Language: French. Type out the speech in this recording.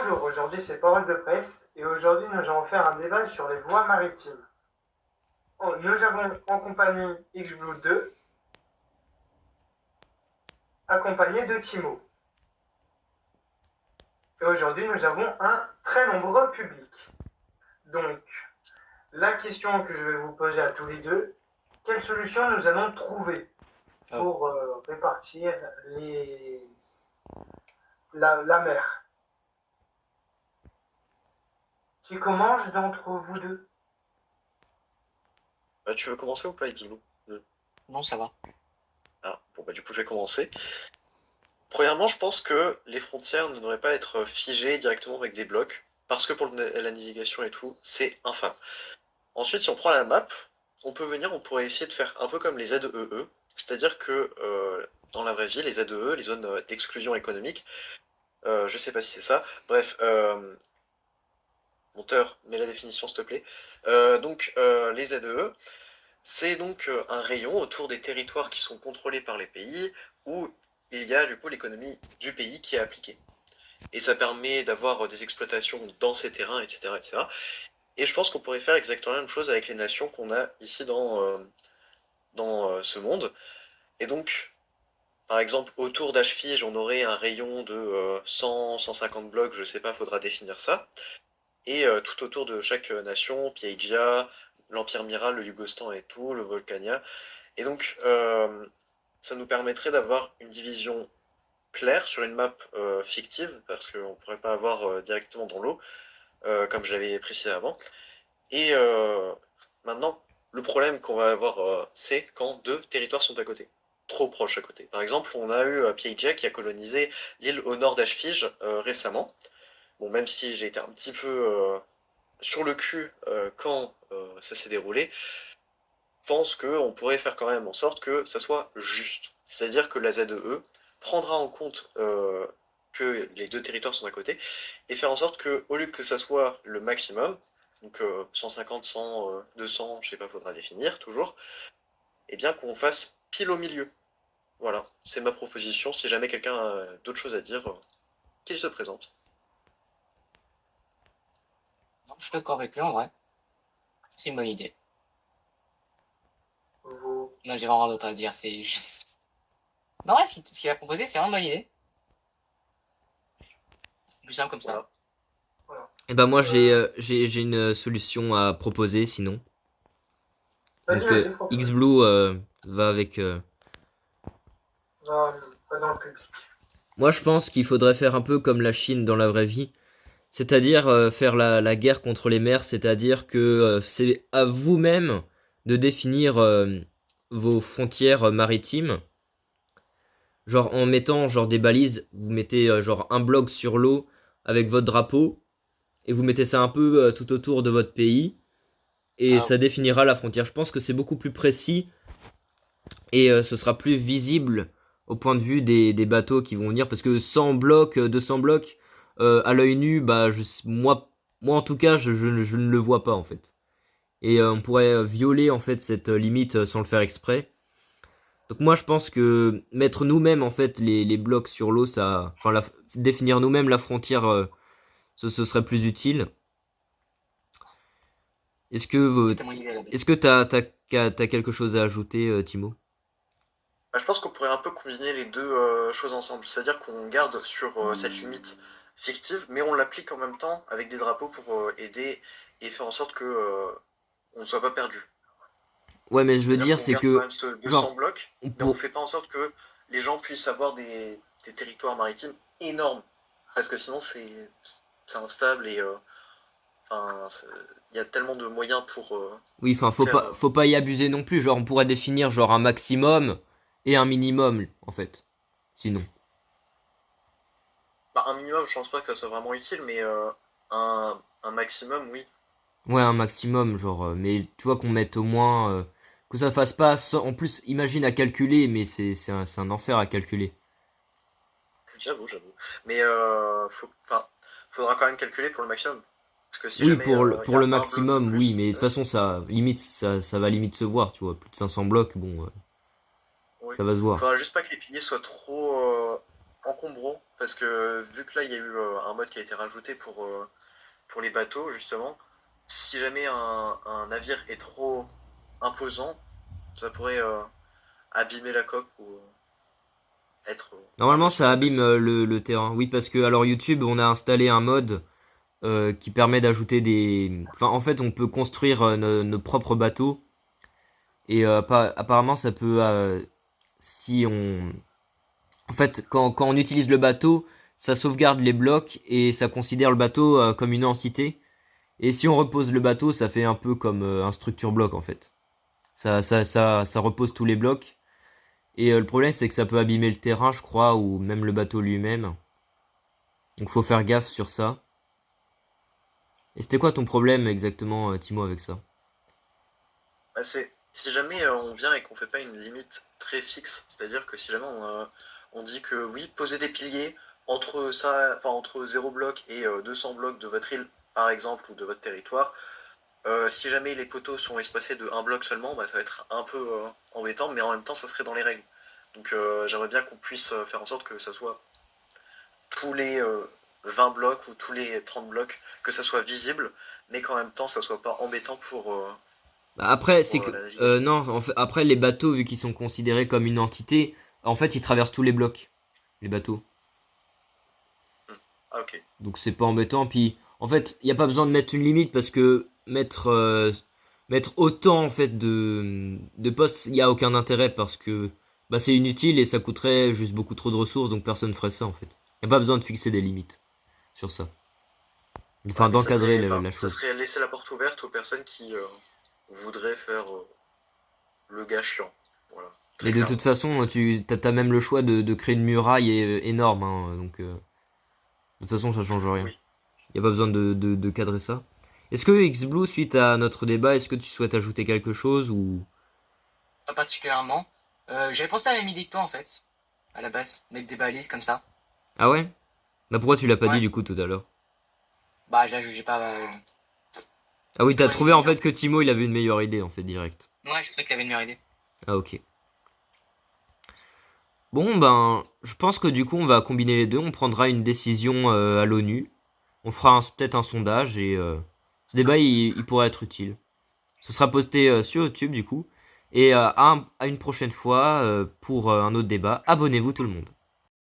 Bonjour, aujourd'hui c'est Parole de presse et aujourd'hui nous allons faire un débat sur les voies maritimes. Nous avons en compagnie XBlue 2, accompagné de Timo. Et aujourd'hui nous avons un très nombreux public. Donc, la question que je vais vous poser à tous les deux, quelle solution nous allons trouver pour répartir la mer? Qui commence d'entre vous deux? Tu veux commencer ou pas, Xulu? Non, ça va. Ah, bon bah du coup je vais commencer. Premièrement, je pense que les frontières ne devraient pas être figées directement avec des blocs, parce que pour la navigation et tout, c'est infâme. Ensuite, si on prend la map, on pourrait essayer de faire un peu comme les ZEE, c'est-à-dire que dans la vraie vie, les ZEE, les zones d'exclusion économique, je sais pas si c'est ça, bref, monteur, mets la définition s'il te plaît. Les ZEE, c'est donc un rayon autour des territoires qui sont contrôlés par les pays, où il y a du coup l'économie du pays qui est appliquée. Et ça permet d'avoir des exploitations dans ces terrains, etc. etc. Et je pense qu'on pourrait faire exactement la même chose avec les nations qu'on a ici dans ce monde. Et donc, par exemple, autour d'Ashfige, on aurait un rayon de 100, 150 blocs, je sais pas, faudra définir ça. Et tout autour de chaque nation, Piegia, l'Empire Miral, le Yugostan et tout, le Volcania. Et donc, ça nous permettrait d'avoir une division claire sur une map fictive, parce qu'on ne pourrait pas avoir directement dans l'eau, comme je l'avais précisé avant. Et maintenant, le problème qu'on va avoir, c'est quand deux territoires sont à côté, trop proches à côté. Par exemple, on a eu Pieja qui a colonisé l'île au nord d'Ashfige récemment. Bon, même si j'ai été un petit peu sur le cul quand ça s'est déroulé, je pense qu'on pourrait faire quand même en sorte que ça soit juste. C'est-à-dire que la ZEE prendra en compte que les deux territoires sont à côté, et faire en sorte que, au lieu que ça soit le maximum, donc 150, 100, 200, je sais pas, faudra définir toujours, et bien qu'on fasse pile au milieu. Voilà, c'est ma proposition. Si jamais quelqu'un a d'autres choses à dire, qu'il se présente. Non, je suis d'accord avec lui en vrai. C'est une bonne idée. Vous... Non, j'ai vraiment rien d'autre à dire. C'est. Non, ouais, ce qu'il a proposé, c'est vraiment une bonne idée. Plus simple comme ça. Voilà. Et bah moi j'ai une solution à proposer sinon. Donc XBlue va avec. Non, pas dans le public. Moi je pense qu'il faudrait faire un peu comme la Chine dans la vraie vie, c'est-à-dire faire la guerre contre les mers, c'est-à-dire que c'est à vous-même de définir vos frontières maritimes. Genre en mettant genre des balises, vous mettez genre un bloc sur l'eau avec votre drapeau et vous mettez ça un peu tout autour de votre pays. Et ça définira la frontière. Je pense que c'est beaucoup plus précis et ce sera plus visible au point de vue des bateaux qui vont venir parce que 100 blocs, 200 blocs à l'œil nu, bah moi en tout cas je ne le vois pas en fait. Et on pourrait violer en fait cette limite sans le faire exprès. Donc moi je pense que mettre nous-mêmes en fait les blocs sur l'eau, ça, enfin définir nous-mêmes la frontière, ce serait plus utile. Est-ce que t'as quelque chose à ajouter, Timo? Bah, je pense qu'on pourrait un peu combiner les deux choses ensemble. C'est-à-dire qu'on garde sur cette limite fictive, mais on l'applique en même temps avec des drapeaux pour aider et faire en sorte que on ne soit pas perdu. Ouais, mais je veux C'est-à-dire dire, qu'on c'est garde quand que, même ce 200 genre, blocs, mais on fait pas en sorte que les gens puissent avoir des territoires maritimes énormes. Parce que sinon, c'est instable et enfin, il y a tellement de moyens pour oui, enfin, faire. faut pas y abuser non plus. Genre, on pourrait définir genre un maximum et un minimum, en fait. Sinon. Bah, un minimum, je pense pas que ça soit vraiment utile, mais un maximum, oui. Ouais, un maximum, genre, mais tu vois qu'on mette au moins, que ça fasse pas, en plus, imagine à calculer, mais c'est un enfer à calculer. J'avoue, j'avoue. Mais faudra quand même calculer pour le maximum. Parce que si Oui, jamais il y pour le a un bloc de maximum, oui, plus, mais de toute façon, ça va limite se voir, tu vois. Plus de 500 blocs, bon, oui. ça va se voir. Faudra juste pas que les piliers soient trop encombrant, parce que vu que là il y a eu un mode qui a été rajouté pour les bateaux, justement, si jamais un navire est trop imposant, ça pourrait abîmer la coque ou être un Normalement, peu ça trop abîme facile. le terrain. Oui, parce que alors YouTube, on a installé un mode qui permet d'ajouter des. Enfin, en fait, on peut construire nos propres bateaux. Et apparemment, ça peut. Si on. En fait, quand on utilise le bateau, ça sauvegarde les blocs et ça considère le bateau comme une entité. Et si on repose le bateau, ça fait un peu comme un structure bloc en fait. Ça repose tous les blocs. Et le problème, c'est que ça peut abîmer le terrain, je crois, ou même le bateau lui-même. Donc faut faire gaffe sur ça. Et c'était quoi ton problème exactement, Timo, avec ça? Bah, si jamais on vient et qu'on fait pas une limite très fixe, c'est-à-dire que si jamais on dit que oui, poser des piliers entre ça, enfin entre 0 bloc et 200 blocs de votre île, par exemple, ou de votre territoire, si jamais les poteaux sont espacés de un bloc seulement, bah, ça va être un peu embêtant, mais en même temps, ça serait dans les règles. Donc j'aimerais bien qu'on puisse faire en sorte que ça soit tous les 20 blocs ou tous les 30 blocs, que ça soit visible, mais qu'en même temps, ça soit pas embêtant Bah, après, c'est pour que la navigation. non, après les bateaux, vu qu'ils sont considérés comme une entité, en fait, ils traversent tous les blocs, les bateaux. Ah, ok. Donc c'est pas embêtant. Puis en fait, il y a pas besoin de mettre une limite parce que mettre autant en fait de postes, il y a aucun intérêt parce que bah c'est inutile et ça coûterait juste beaucoup trop de ressources, donc personne ferait ça en fait. Il y a pas besoin de fixer des limites sur ça. Ouais, Enfin, mais d'encadrer la ça chose. serait laisser la porte ouverte aux personnes qui voudraient faire le gars chiant. Voilà, Mais très de toute clairement. façon, t'as même le choix de créer une muraille énorme, hein, donc de toute façon, ça change rien. Oui. Il y a pas besoin de cadrer ça. Est-ce que XBlue, suite à notre débat, est-ce que tu souhaites ajouter quelque chose ou... Pas particulièrement. J'avais pensé à la même idée que toi en fait, à la base, mettre des balises comme ça. Ah ouais? Bah pourquoi tu l'as pas dit Ouais. du coup tout à l'heure? Bah je la jugeais pas. Ah oui, Je t'as trouvais trouvé en mieux en fait que fait. Timo il avait une meilleure idée en fait direct. Ouais, je trouvais que t'avais une meilleure idée. Ah ok. Bon ben, je pense que du coup on va combiner les deux, on prendra une décision à l'ONU, on fera peut-être un sondage et ce débat il pourrait être utile. Ce sera posté sur YouTube du coup et à une prochaine fois pour un autre débat. Abonnez-vous tout le monde.